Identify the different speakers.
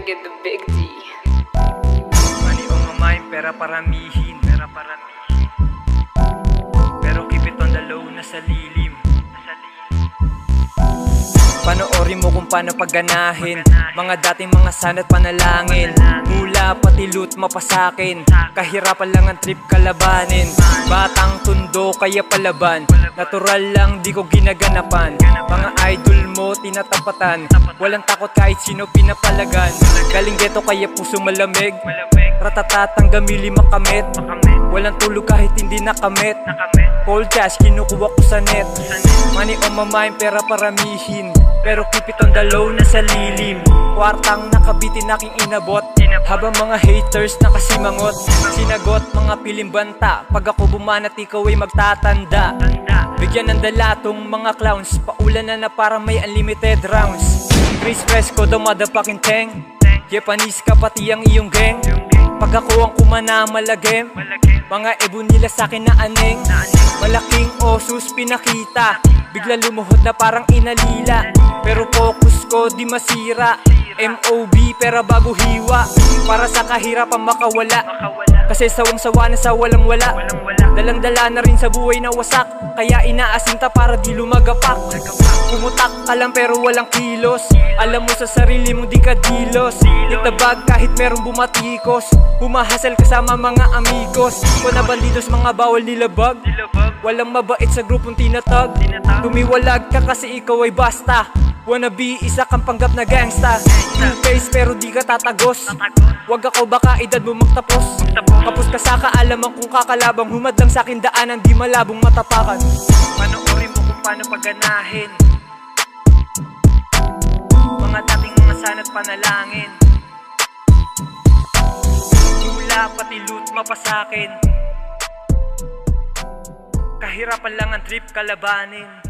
Speaker 1: get the big D.
Speaker 2: Money on my mind, pera paramihin. Pero keep it on the low, nasa lilim. Panoorin mo kung paano pagganahin mga dating mga sana't panalangin. Mula pati loot mapasakin, kahirapan lang ang trip kalabanin. Batang tundo kaya palaban, natural lang di ko ginaganapan. Mga idol mo tinatapatan, walang takot kahit sino pinapalagan. Galing ghetto kaya puso malamig, ratatatang gamili makamit. Walang tulog kahit hindi nakamit, cold cash kinukuha ko sa net. Money on my mind, pera paramihin, pero keep it on the low, nasa lilim. Kwartang nakabitin aking inabot, habang mga haters nakasimangot. Sinagot mga piling banta, pag ako bumanat ikaw ay magtatanda. Bigyan ng dalatong mga clowns, paulan na para may unlimited rounds. Chris Fresco the motherfucking tank, Japanese ka pati ang iyong gang. Pag ako ang kumana malagim, mga ebo nila sakin na aneng. Malaking osus pinakita, bigla lumuhod na parang inalila. Pero focus ko di masira, MOB pera bago hiwa. Para sa kahirapan makawala, kasi sawang-sawa na sa walang-wala. Dalang-dala na rin sa buhay na wasak, kaya inaasinta para di lumagapak. Pumutak ka lang pero walang kilos, alam mo sa sarili mo di ka dilos. Itabag kahit merong bumatikos, humahasal kasama mga amigos. Kung na bandidos mga bawal nilabag, walang mabait sa grupong tinatag. Tumiwalag ka kasi ikaw ay basta, wannabe isa kang panggap na gangsta. Two-face pero di ka tatagos, wag ako baka edad mo magtapos. Kapos ka sa kaalaman kung kakalabang, humad lang sa'kin daanan di malabong matapakan. Panoorin mo kung paano pagganahin mga dating mga sana't panalangin. Mula pati loot mapasakin, kahirapan lang ang trip kalabanin.